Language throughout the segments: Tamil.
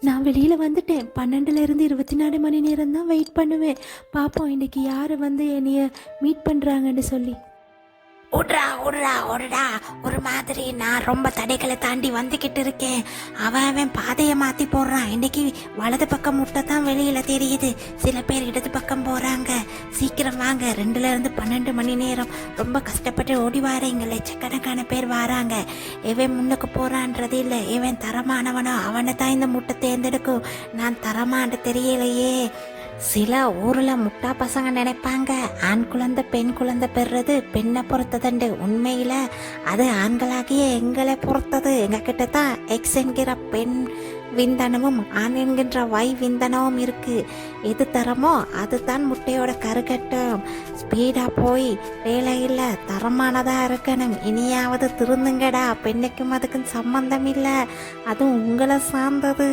நான் வெளியில் வந்துட்டேன். 12லேருந்து 24 மணி நேரம் தான் வெயிட் பண்ணுவேன். பார்ப்போம் இன்றைக்கி யார் வந்து என்னைய மீட் பண்ணுறாங்கன்னு சொல்லி. ஓடுறா ஓடுறா ஓடுடா. ஒரு மாதிரி நான் ரொம்ப தடைகளை தாண்டி வந்துக்கிட்டு இருக்கேன். அவன் பாதையை மாற்றி போடுறான். இன்னைக்கு வலது பக்கம் முட்டை தான் வெளியில் தெரியுது. சில பேர் இடது பக்கம் போகிறாங்க. சீக்கிரம் வாங்க. 2லேருந்து 12 மணி நேரம் ரொம்ப கஷ்டப்பட்டு ஓடி வாரீங்க. லட்சக்கணக்கான பேர் வராங்க. இவன் முன்னுக்கு போகிறான்றது இல்லை. இவன் தரமானவனோ அவனை தான் இந்த முட்டை தேர்ந்தெடுக்கும். நான் தரமான்னு தெரியலையே. சில ஊரில் முட்டா பசங்க நினைப்பாங்க ஆண் குழந்தை பெண் குழந்தை பெறுறது பெண்ணை பொறுத்ததுண்டு. உண்மையில் அது ஆண்களாகிய எங்களை பொறுத்தது. எங்ககிட்ட தான் எக்ஸ் என்கிற பெண் விந்தனமும் ஆண் என்கின்ற வை விந்தனமும் இருக்கு. எது தரமோ அதுதான் முட்டையோட கருக்கட்டும். ஸ்பீடாக போய் வேலையில் தரமானதாக இருக்கணும். இனியாவது திருந்துங்கடா. பெண்ணுக்கும் அதுக்கும் சம்பந்தம் இல்லை. அதுவும் உங்களை சார்ந்தது.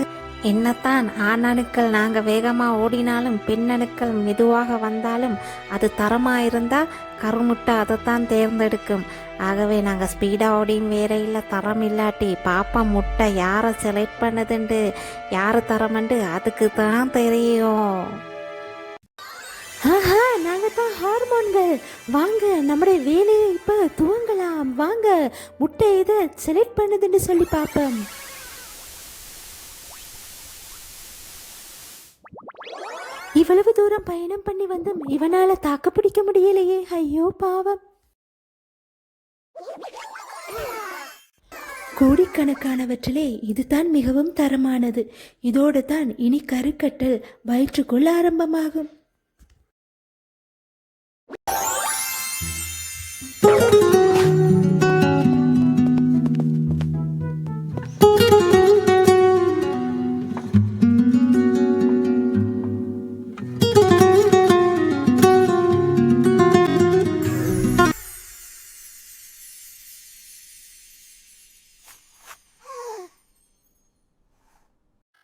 என்னத்தான் ஆணணுக்கள் நாங்கள் வேகமாக ஓடினாலும் பெண்ணணுக்கள் மெதுவாக வந்தாலும் அது தரமாக இருந்தால் கருமுட்டை அதைத்தான் தேர்ந்தெடுக்கும். ஆகவே நாங்கள் ஸ்பீடாக ஓடியும் வேற இல்லை. தரம் இல்லாட்டி பாப்பா முட்டை யாரை செலக்ட் பண்ணுதுண்டு யார் தரமண்டு அதுக்கு தான் தெரியும். ஆஹா, நாங்கள் தான் ஹார்மோன்கள். வாங்க நம்முடைய வேலையை இப்போ துவங்கலாம். வாங்க முட்டை இதை செலக்ட் பண்ணுதுன்னு சொல்லி பார்ப்போம். இவ்வளவு தூரம் பயணம் பண்ணி வந்தும் இவனால தாக்க பிடிக்க முடியலையே. ஐயோ பாவம். கோடிக்கணக்கானவற்றிலே இதுதான் மிகவும் தரமானது. இதோடு தான் இனி கருக்கட்டல் வயிற்றுக்குள் ஆரம்பமாகும்.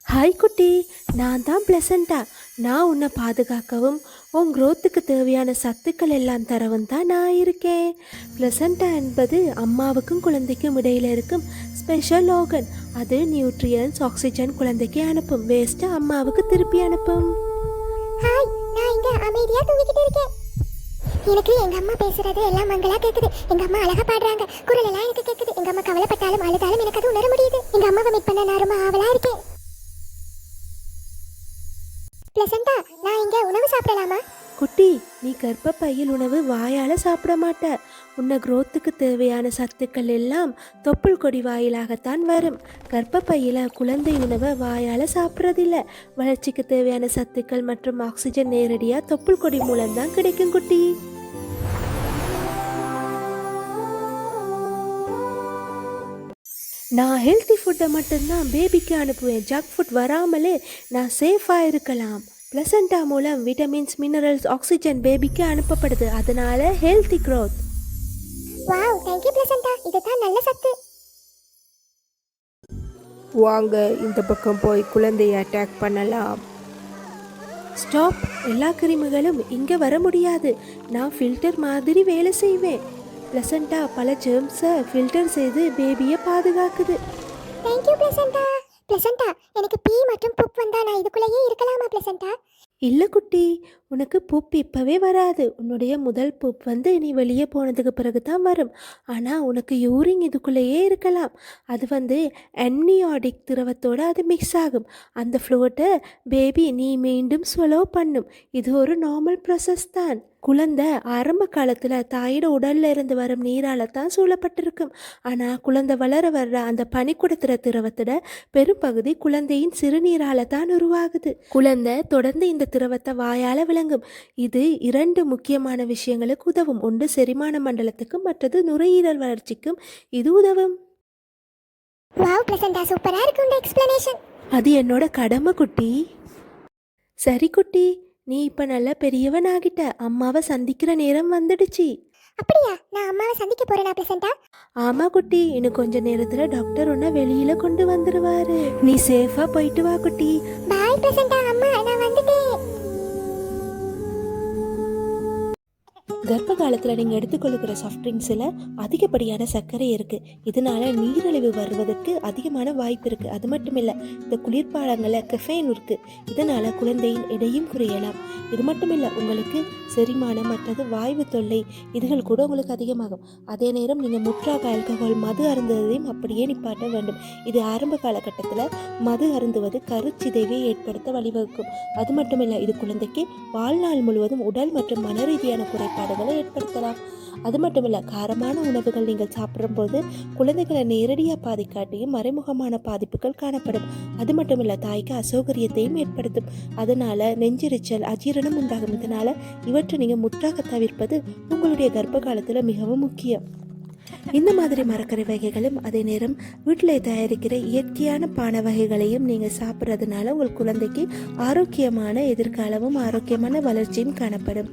ஹாய் குட்டி, நான் தான் பிளசண்டா. நான் உன்னை பாதுகாக்கவும் உன் குரோத்துக்கு தேவையான சத்துக்கள் எல்லாம் தரவும் தான் நான் இருக்கேன். பிளசண்டா என்பது அம்மாவுக்கும் குழந்தைக்கும் இடையில இருக்கும் ஸ்பெஷல் ஆர்கன். அது நியூட்ரியன்ஸ் ஆக்சிஜன் குழந்தைக்கு அனுப்பும். வேஸ்ட்டை அம்மாவுக்கு திருப்பி அனுப்பும். ஹாய், நான் இங்க அமைதியா தூங்கிக்கிட்டு இருக்கேன். எனக்கு எங்க அம்மா பேசுறது எல்லாம் மங்களா கேக்குது. எங்க அம்மா அழகா பாடுறாங்க. குரல் எல்லாம் எனக்கு கேக்குது. எங்க அம்மா கவலைப்பட்டாலும் அழுதாலும் எனக்கு அது உணர முடியுது. எங்க அம்மாவை மீட் பண்ண நான் ரொம்ப ஆவலா இருக்கேன். பிளசண்டா, நான் இங்க உணவு சாப்பிடலாமா? குட்டி, நீ கர்ப்பப்பையில் உணவு வாயால் சாப்பிட மாட்ட. உன்னை குரோத்துக்கு தேவையான சத்துக்கள் எல்லாம் தொப்புள் கொடி வாயிலாகத்தான் வரும். கர்ப்பப்பையில் குழந்தை உணவை வாயால் சாப்பிட்றதில்ல. வளர்ச்சிக்கு தேவையான சத்துக்கள் மற்றும் ஆக்சிஜன் நேரடியாக தொப்புள் கொடி மூலம்தான் கிடைக்கும் குட்டி. நான் ஹெல்த்தி ஃபுட்டை மட்டும்தான் பேபிக்கு அனுப்புவேன். ஜங்க் ஃபுட் வராமலே நான் சேஃபாக இருக்கலாம். பிளசண்டா மூலம் விட்டமின்ஸ் மினரல்ஸ் ஆக்சிஜன் பேபிக்கு அனுப்பப்படுது. அதனால healthy growth. Wow, thank you பிளசண்டா. இதுதான் நல்ல சத்து. வாங்க இந்த பக்கம் போய் குழந்தையை அட்டாக் பண்ணலாம். ஸ்டாப். எல்லா கிருமிகளும் இங்கே வர முடியாது. நான் ஃபில்டர் மாதிரி வேலை செய்வேன். பிளசண்டா பல ஜெர்ம்ஸை ஃபில்டர் செய்து பேபியை பாதுகாக்குது. Thank you பிளசண்டா. பிளசண்டா, எனக்கு பீ மற்றும் புப் வந்தா நான் இதுக்குள்ளேயே இருக்கலாமா பிளசண்டா? இல்லை குட்டி, உனக்கு பூப் இப்போவே வராது. உன்னுடைய முதல் பூப் வந்து நீ வெளியே போனதுக்கு பிறகு தான் வரும். ஆனால் உனக்கு யூரின் இதுக்குள்ளேயே இருக்கலாம். அது வந்து அம்னியாடிக் திரவத்தோடு அது மிக்ஸ் ஆகும். அந்த ஃப்ளூட்டை பேபி நீ மீண்டும் ஸ்வலோ பண்ணும். இது ஒரு நார்மல் ப்ராசஸ் தான். குழந்தை ஆரம்ப காலத்தில் தாயோட உடல்ல இருந்து வரும் நீரால் தான் சூழப்பட்டிருக்கும். ஆனால் குழந்தை வளர வர்ற அந்த பனிக்குடத்திர திரவத்தோட பெரும்பகுதி குழந்தையின் சிறுநீரால தான் உருவாகுது. குழந்தை தொடர்ந்து இந்த திரவத்தை வாயால் விளங்கும். இது 2 முக்கியமான விஷயங்களுக்கு உதவும். ஒன்று செரிமான மண்டலத்துக்கும், மற்றது நுரையீரல் வளர்ச்சிக்கும் இது உதவும். வாவ் பிளசண்டா, சூப்பரா இருக்கு உங்க எக்ஸ்பிளனேஷன். அது என்னோட கடமை குட்டி. சரி குட்டி, நீ இப்போ நல்ல பெரியவன் ஆகிட்ட. அம்மாவை சந்திக்கிற நேரம் வந்துடுச்சு. அப்படியா? நான் அம்மாவை சந்திக்க போறேனா பிளசண்டா? ஆமா குட்டி, இன்னும் கொஞ்ச நேரத்துல டாக்டர் உன்னை வெளியில கொண்டு வந்துருவாரு. நீ சேஃபா போயிட்டு வா குட்டி. பாய் பிளசண்டா. அம்மா, நான் வந்துட்டேன். கர்ப்ப காலத்தில் நீங்கள் எடுத்துக்கொள்ளுகிற சாஃப்ட் ட்ரிங்க்ஸில் அதிகப்படியான சர்க்கரை இருக்குது. இதனால் நீரிழிவு வருவதற்கு அதிகமான வாய்ப்பு இருக்குது. அது மட்டும் இல்லை, இந்த குளிர்பானங்களில் கெஃபைன் இருக்குது. இதனால் குழந்தையின் எடையும் குறையலாம். இது மட்டும் இல்லை, உங்களுக்கு செரிமானம் மற்றது வாய்வு தொல்லை இதுகள் கூட உங்களுக்கு அதிகமாகும். அதே நேரம் நீங்கள் முற்றாக ஆல்கஹால் மது அருந்துவதையும் அப்படியே நிப்பாட்ட வேண்டும். இது ஆரம்ப காலகட்டத்தில் மது அருந்துவது கருச்சிதைவை ஏற்படுத்த வழிவகுக்கும். அது மட்டும் இல்லை, இது குழந்தைக்கு வாழ்நாள் முழுவதும் உடல் மற்றும் மன ரீதியான குறைபாடுகளை ஏற்படுத்தலாம். அது மட்டும் இல்லை, காரமான உணவுகள் நீங்கள் சாப்பிடும்போது குழந்தைகளை நேரடியாக பாதிக்காட்டியும் மறைமுகமான பாதிப்புகள் காணப்படும். அது மட்டும் இல்லை, தாய்க்கு அசௌகரியத்தையும் ஏற்படுத்தும். அதனால நெஞ்செரிச்சல் அஜீரணம் உண்டாகும். இதனால இவற்றை நீங்கள் முற்றாக தவிர்ப்பது உங்களுடைய கர்ப்ப காலத்தில் மிகவும் முக்கியம். இந்த மாதிரி மரக்கறி வகைகளும் அதே நேரம் வீட்டில் தயாரிக்கிற இயற்கையான பான வகைகளையும் நீங்கள் சாப்பிட்றதுனால உங்கள் குழந்தைக்கு ஆரோக்கியமான எதிர்காலமும் ஆரோக்கியமான வளர்ச்சியும் காணப்படும்.